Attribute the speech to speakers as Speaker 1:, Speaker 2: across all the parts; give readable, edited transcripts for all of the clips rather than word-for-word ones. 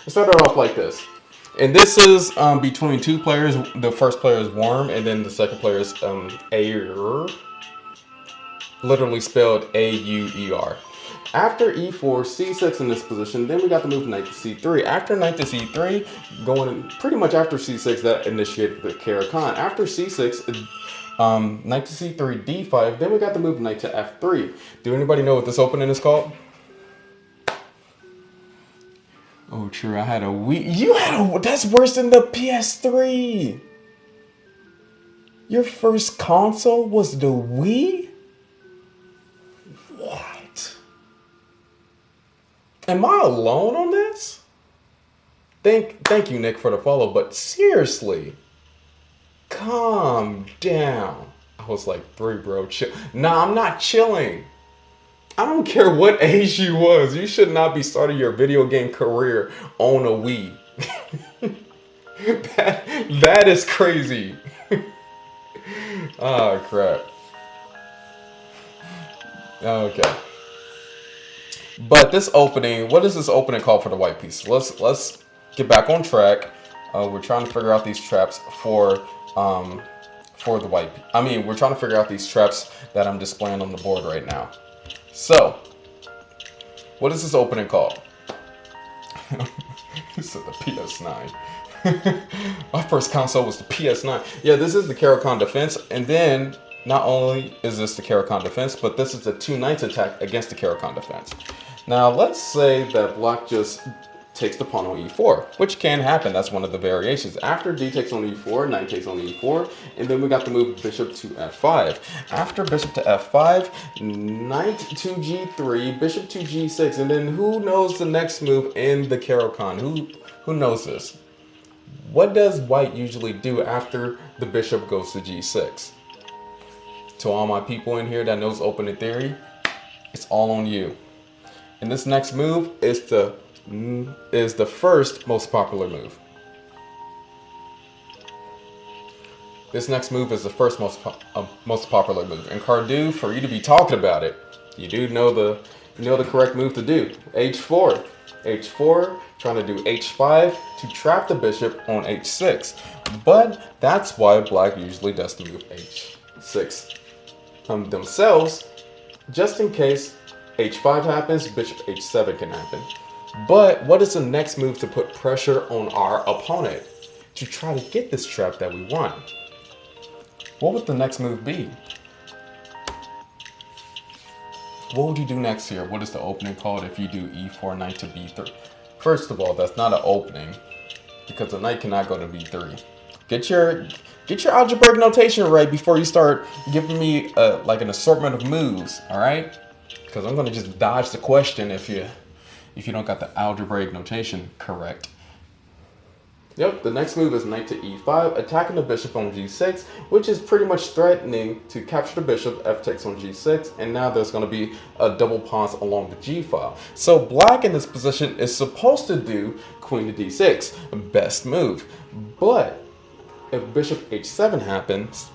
Speaker 1: It started off like this. And this is between two players. The first player is Worm, and then the second player is Aer, literally spelled Auer. After e4, c6 in this position, then we got to move knight to c3. After knight to c3, going pretty much after c6, that initiated the Caro Kann. After c6, knight to c3, d5, then we got to move knight to f3. Do anybody know what this opening is called? Oh, true. I had a Wii. You had a. That's worse than the PS3. Your first console was the Wii? What? Am I alone on this? Thank you, Nick, for the follow. But seriously, calm down. I was like 3, bro. Chill. Nah, I'm not chilling. I don't care what age you was. You should not be starting your video game career on a Wii. that is crazy. Oh, crap. Okay. But this opening, what is this opening called for the white piece? Let's get back on track. We're trying to figure out these traps for the white. I mean, we're trying to figure out these traps that I'm displaying on the board right now. So, what is this opening called? This is the PS9. My first console was the PS9. Yeah, this is the Caro Kann defense, and then not only is this the Caro Kann defense, but this is the 2 knights attack against the Caro Kann defense. Now, let's say that black just takes the pawn on e4, which can happen. That's one of the variations. After d takes on e4, knight takes on e4, and then we got to move bishop to f5. After bishop to f5, knight to g3, bishop to g6, and then who knows the next move in the Caro Kann? Who knows this? What does white usually do after the bishop goes to g6? To all my people in here that knows opening theory, it's all on you. And this next move is the first most popular move. This next move is the first most popular move. And Cardu, for you to be talking about it, you do know the correct move to do. H4. H4, trying to do H5 to trap the bishop on H6. But that's why black usually does the move H6 themselves, just in case H5 happens, bishop H7 can happen. But what is the next move to put pressure on our opponent to try to get this trap that we want? What would the next move be? What would you do next here? What is the opening called if you do e4 knight to b3? First of all, that's not an opening because the knight cannot go to b3. Get your algebraic notation right before you start giving me like an assortment of moves, all right? Because I'm gonna just dodge the question if you don't got the algebraic notation correct. Yep, the next move is knight to e5, attacking the bishop on g6, which is pretty much threatening to capture the bishop. F takes on g6, and now there's going to be a double pawns along the g file. So black in this position is supposed to do queen to d6, best move. But if bishop h7 happens,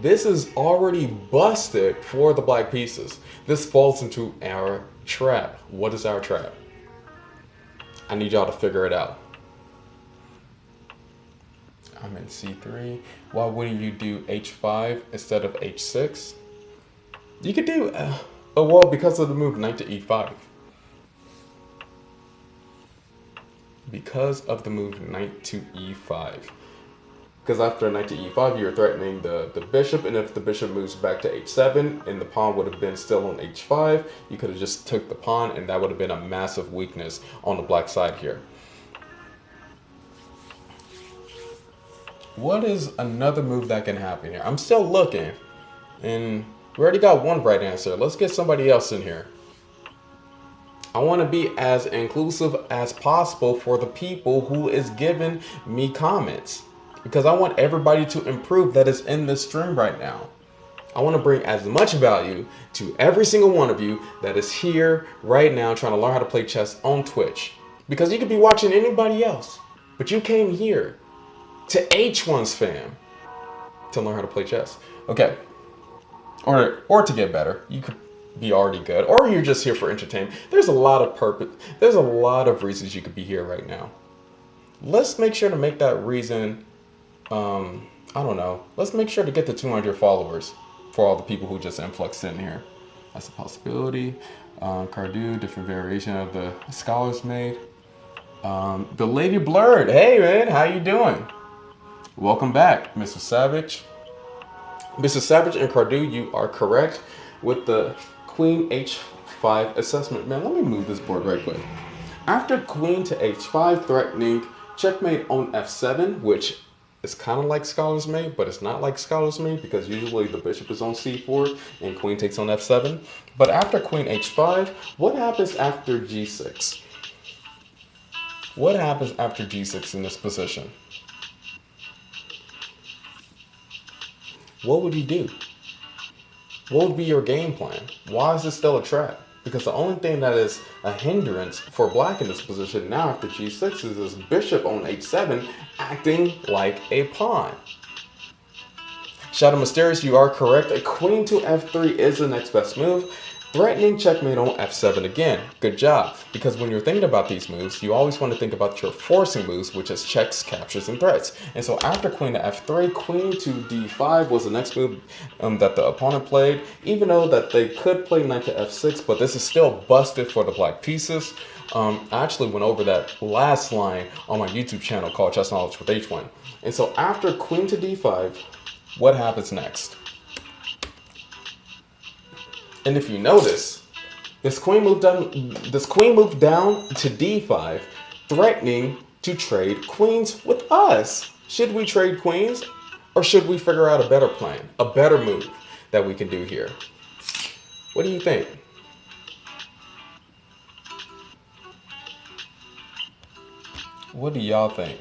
Speaker 1: this is already busted for the black pieces. This falls into our trap. What is our trap? I need y'all to figure it out. I'm in c3. Why wouldn't you do h5 instead of h6? You could do, well, because of the move knight to e5. Because of the move knight to e5. Because after knight to e5, you're threatening the bishop, and if the bishop moves back to h7 and the pawn would have been still on h5, you could have just took the pawn, and that would have been a massive weakness on the black side here. What is another move that can happen here? I'm still looking, and we already got one right answer. Let's get somebody else in here. I want to be as inclusive as possible for the people who is giving me comments, because I want everybody to improve that is in this stream right now. I want to bring as much value to every single one of you that is here right now trying to learn how to play chess on Twitch. Because you could be watching anybody else, but you came here to H1's fam to learn how to play chess. Okay. Or to get better. You could be already good, or you're just here for entertainment. There's a lot of purpose. There's a lot of reasons you could be here right now. Let's make sure to make that reason. I don't know. Let's make sure to get the 200 followers for all the people who just influxed in here. That's a possibility. Cardu, different variation of the scholars made. The Lady Blurred. Hey man, how you doing? Welcome back, Mr. Savage. Mr. Savage and Cardu, you are correct with the Queen H5 assessment. Man, let me move this board right quick. After Queen to H5, threatening checkmate on F7, which is kind of like Scholar's Mate, but it's not like Scholar's Mate because usually the bishop is on C4 and queen takes on F7. But after Queen H5, what happens after G6? What happens after G6 in this position? What would you do? What would be your game plan? Why is this still a trap? Because the only thing that is a hindrance for black in this position now after G6 is this bishop on H7 acting like a pawn. Shadow Mysterious, you are correct. A queen to F3 is the next best move. Threatening checkmate on F7 again. Good job. Because when you're thinking about these moves, you always want to think about your forcing moves, which is checks, captures, and threats. And so after queen to F3, queen to D5 was the next move that the opponent played. Even though that they could play knight to F6, but this is still busted for the black pieces. I actually went over that last line on my YouTube channel called Chess Knowledge with H1. And so after queen to D5, what happens next? And if you notice, this queen moved down to D5, threatening to trade queens with us. Should we trade queens, or should we figure out a better plan, a better move that we can do here? What do you think? What do y'all think?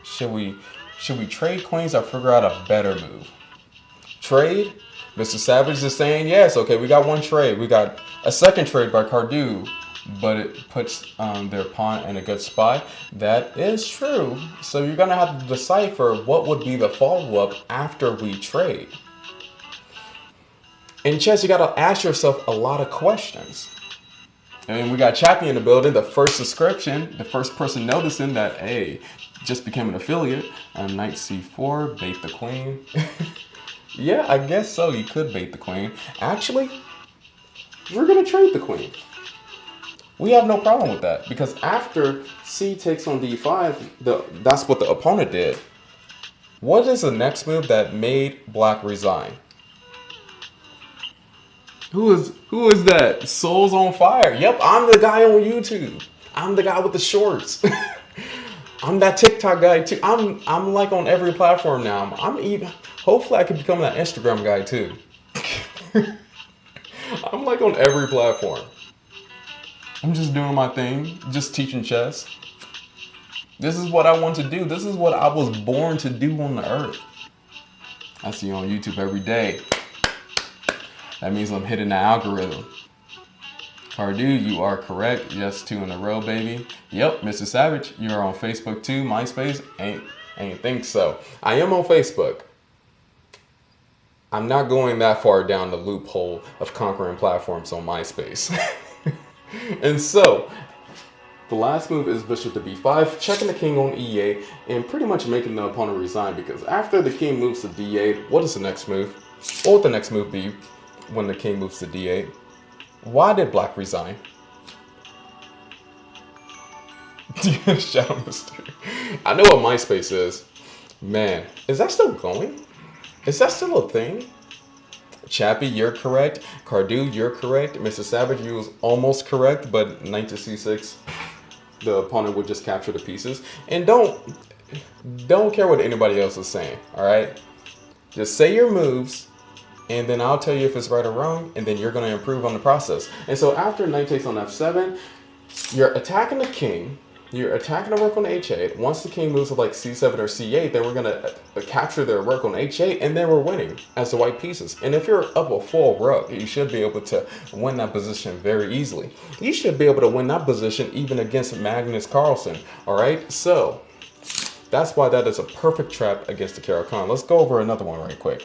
Speaker 1: Should we trade queens or figure out a better move? Trade? Mr. Savage is saying yes. Okay, we got one trade. We got a second trade by Cardu, but it puts their pawn in a good spot. That is true. So you're gonna have to decipher what would be the follow-up after we trade. In chess, you gotta ask yourself a lot of questions. And we got Chappie in the building, the first subscription, the first person noticing that, hey, just became an affiliate. Knight C4, bait the queen. Yeah, I guess so. You could bait the queen. Actually, we're going to trade the queen. We have no problem with that because after C takes on D5, that's what the opponent did. What is the next move that made black resign? Who is that? Soul's on fire. Yep, I'm the guy on YouTube. I'm the guy with the shorts. I'm that TikTok guy too. I'm like on every platform now. I'm even. Hopefully, I can become that Instagram guy too. I'm like on every platform. I'm just doing my thing, just teaching chess. This is what I want to do. This is what I was born to do on the earth. I see you on YouTube every day. That means I'm hitting the algorithm. Cardu, you are correct. Yes, 2 in a row, baby. Yep, Mr. Savage, you are on Facebook too. MySpace, ain't think so. I am on Facebook. I'm not going that far down the loophole of conquering platforms on MySpace. And so, the last move is bishop to b5, checking the king on e8, and pretty much making the opponent resign, because after the king moves to d8, what is the next move? What would the next move be when the king moves to d8? Why did black resign? Shadow Mystery. I know what MySpace is. Man, is that still going? Is that still a thing? Chappie, you're correct. Cardu, you're correct. Mr. Savage, you was almost correct, but knight to c6, the opponent would just capture the pieces. And don't care what anybody else is saying, all right? Just say your moves, and then I'll tell you if it's right or wrong, and then you're going to improve on the process. And so after knight takes on f7, you're attacking the king. You're attacking the rook on h8. Once the king moves to like c7 or c8, then we're going to capture their rook on h8, and then we're winning as the white pieces. And if you're up a full rook, you should be able to win that position very easily. You should be able to win that position even against Magnus Carlsen, all right? So that's why that is a perfect trap against the Caro Kann. Let's go over another one right quick.